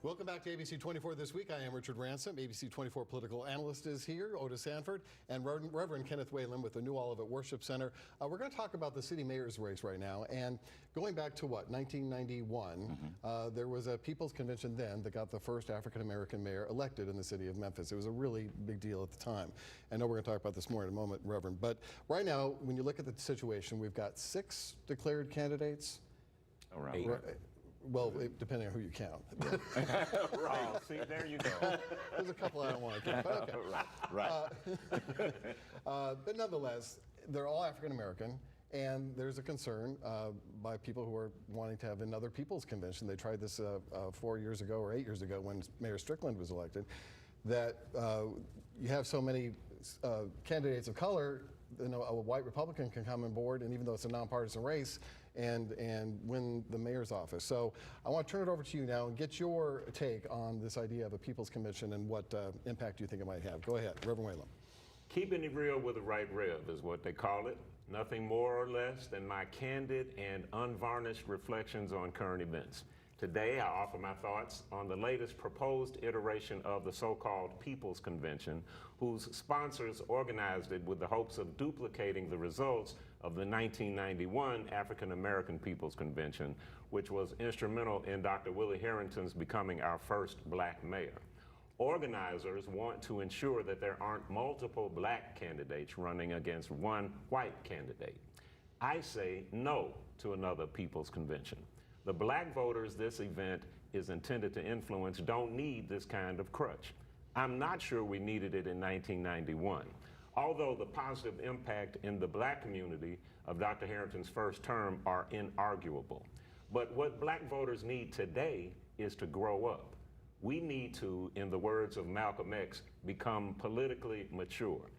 Welcome back to ABC 24 This Week. I am Richard Ransom. ABC 24 political analyst is here, Otis Sanford, and Reverend Kenneth Whalum with the New Olivet Worship Center. We're going to talk about the city mayor's race right now. And going back to what, 1991, there was a people's convention then that got the first African-American mayor elected in the city of Memphis. It was a really big deal at the time. I know we're going to talk about this more in a moment, Reverend. But right now, when you look at the situation, we've got 6 declared candidates. Around 8. Well, depending on who you count. Right. See, there you go. There's a couple I don't want to count, but okay. Right. But nonetheless, they're all African American, and there's a concern by people who are wanting to have another people's convention. They tried this 4 years ago or 8 years ago when Mayor Strickland was elected, that you have so many candidates of color, you know, a white Republican can come on board, and even though it's a nonpartisan race, and win the mayor's office. So I want to turn it over to you now and get your take on this idea of a people's convention and what impact you think it might have. Go ahead, Reverend Whalum. Keeping it real with the right rev is what they call it. Nothing more or less than my candid and unvarnished reflections on current events. Today, I offer my thoughts on the latest proposed iteration of the so-called People's Convention, whose sponsors organized it with the hopes of duplicating the results of the 1991 African American People's Convention, which was instrumental in Dr. Willie Harrington's becoming our first black mayor. Organizers want to ensure that there aren't multiple black candidates running against one white candidate. I say no to another People's Convention. The black voters this event is intended to influence don't need this kind of crutch. I'm not sure we needed it in 1991, although the positive impact in the black community of Dr. Harrington's first term are inarguable. But what black voters need today is to grow up. We need to, in the words of Malcolm X, become politically mature.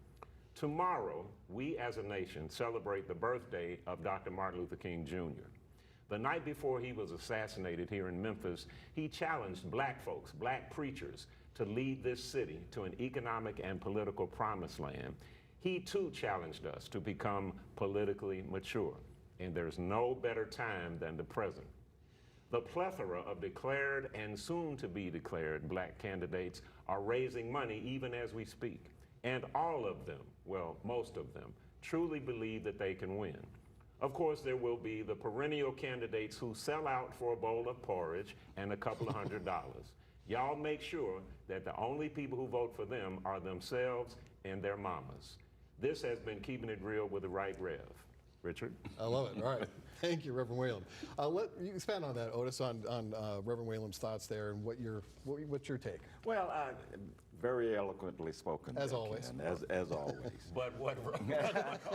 Tomorrow, we as a nation celebrate the birthday of Dr. Martin Luther King Jr. The night before he was assassinated here in Memphis, he challenged black folks, black preachers, to lead this city to an economic and political promised land. He too challenged us to become politically mature, and there's no better time than the present. The plethora of declared and soon to be declared black candidates are raising money even as we speak, and all of them, well, most of them, truly believe that they can win. Of course, there will be the perennial candidates who sell out for a bowl of porridge and a couple of $100. Y'all make sure that the only people who vote for them are themselves and their mamas. This has been Keeping It Real with the Right Rev. Richard? I love it. All right. Thank you, Reverend Whalum. Let you expand on that, Otis, on Reverend Whalum's thoughts there and what's your take? Well, very eloquently spoken. As always. As always. But what?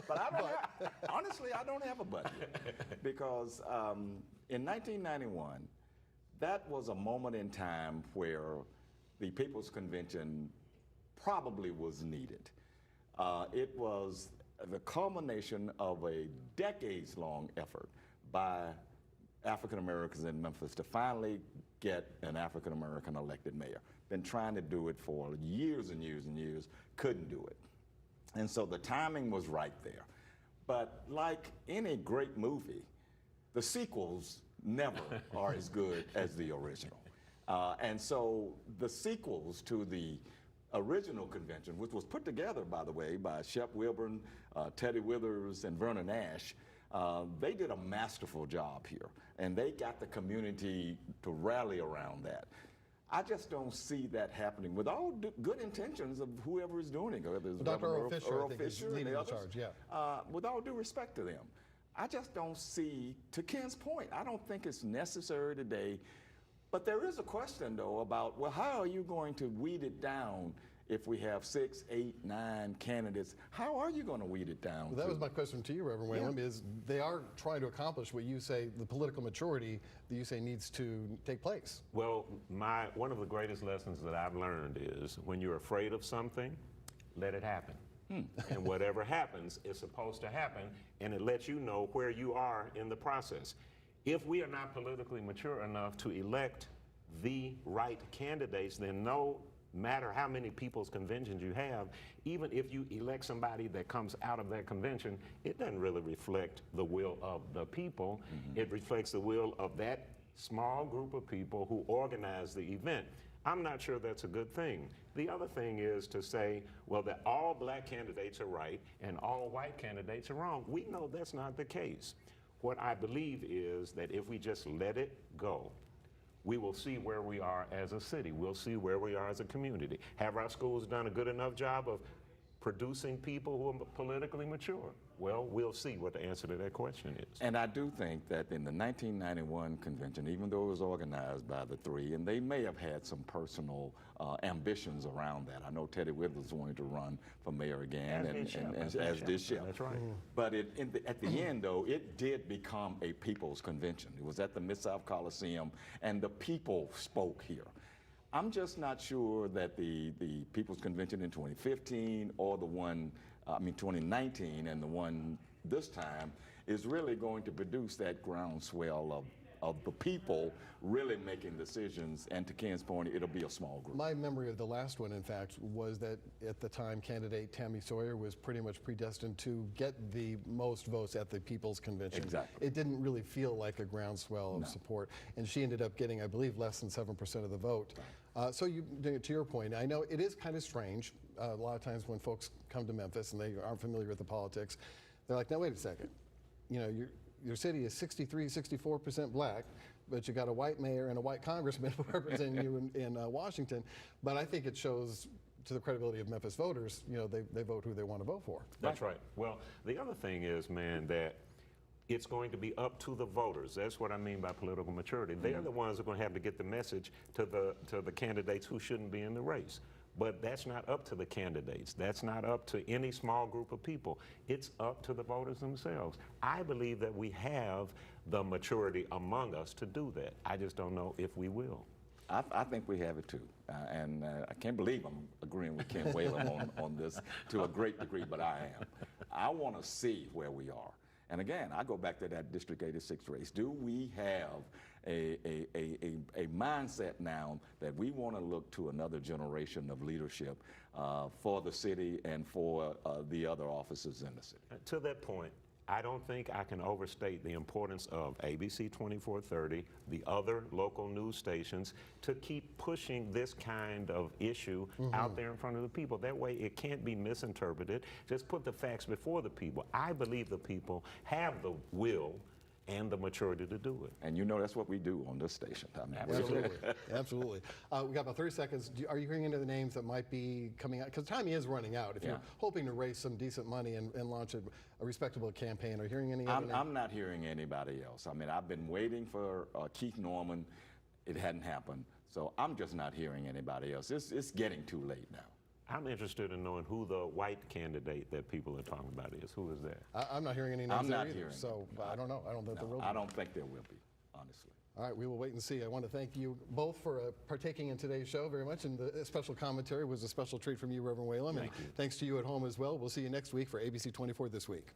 But I don't have, honestly, I don't have a but because in 1991, that was a moment in time where the People's Convention probably was needed. It was the culmination of a decades-long effort by African Americans in Memphis to finally get an African American elected mayor. Been trying to do it for years and years and years, couldn't do it. And so the timing was right there. But like any great movie, the sequels never are as good as the original. And so the sequels to the original convention, which was put together, by the way, by Shep Wilburn, Teddy Withers, and Vernon Ash, they did a masterful job here, and they got the community to rally around that. I just don't see that happening with all good intentions of whoever is doing it, whether it's Dr. Earl Fisher, I think, Fisher is leading and the others. charge, yeah. With all due respect to them, I just don't see, to Ken's point, I don't think it's necessary today. But there is a question, though, about, well, how are you going to weed it down if we have 6, 8, 9 candidates? How are you going to weed it down? Well, that was my question to you, Reverend Whalum, is they are trying to accomplish what you say, the political maturity that you say needs to take place. Well, one of the greatest lessons that I've learned is when you're afraid of something, let it happen. And whatever happens is supposed to happen, and it lets you know where you are in the process. If we are not politically mature enough to elect the right candidates, then no matter how many people's conventions you have, even if you elect somebody that comes out of that convention, it doesn't really reflect the will of the people. It reflects the will of that small group of people who organize the event. I'm not sure that's a good thing. The other thing is to say, well, that all black candidates are right and all white candidates are wrong. We know that's not the case. What I believe is that if we just let it go, we will see where we are as a city. We'll see where we are as a community. Have our schools done a good enough job of producing people who are politically mature? Well, we'll see what the answer to that question is. And I do think that in the 1991 convention, even though it was organized by the three, and they may have had some personal ambitions around that. I know Teddy Withers wanted to run for mayor again, as did Shep. That's right. But at the end, though, it did become a people's convention. It was at the Mid-South Coliseum, and the people spoke here. I'm just not sure that the People's Convention in 2015 or the one, 2019 and the one this time is really going to produce that groundswell of the people really making decisions. And to Ken's point, it'll be a small group. My memory of the last one, in fact, was that at the time, candidate Tammy Sawyer was pretty much predestined to get the most votes at the People's Convention. Exactly. It didn't really feel like a groundswell of support, and she ended up getting, I believe, less than 7% of the vote. So to your point, I know it is kind of strange. A lot of times when folks come to Memphis and they aren't familiar with the politics, they're like, now wait a second. You know, your city is 63, 64% black, but you got a white mayor and a white congressman representing you in Washington. But I think it shows to the credibility of Memphis voters, you know, they vote who they want to vote for. That's right. Well, the other thing is, man, that it's going to be up to the voters. That's what I mean by political maturity. They're the ones who are going to have to get the message to the candidates who shouldn't be in the race. But that's not up to the candidates. That's not up to any small group of people. It's up to the voters themselves. I believe that we have the maturity among us to do that. I just don't know if we will. I think we have it too. And I can't believe I'm agreeing with Ken Whalum on this to a great degree, but I am. I want to see where we are. And again, I go back to that District 86 race. Do we have a mindset now that we want to look to another generation of leadership for the city and for the other offices in the city? To that point, I don't think I can overstate the importance of ABC 2430, the other local news stations, to keep pushing this kind of issue out there in front of the people. That way it can't be misinterpreted. Just put the facts before the people. I believe the people have the will and the maturity to do it. And you know that's what we do on this station. I mean, Absolutely, absolutely. We got about 30 seconds. Are you hearing any of the names that might be coming out? Because time is running out. If you're hoping to raise some decent money and launch a respectable campaign, are you hearing any other names? I'm not hearing anybody else. I mean, I've been waiting for Keith Norman. It hadn't happened. So I'm just not hearing anybody else. It's getting too late now. I'm interested in knowing who the white candidate that people are talking about is. Who is that? I'm not hearing any names I'm not either, hearing so I don't know. I don't think there will be. I don't think there will be, honestly. All right, we will wait and see. I want to thank you both for partaking in today's show very much, and the special commentary was a special treat from you, Reverend Whalum. Thank you. Thanks to you at home as well. We'll see you next week for ABC 24 This Week.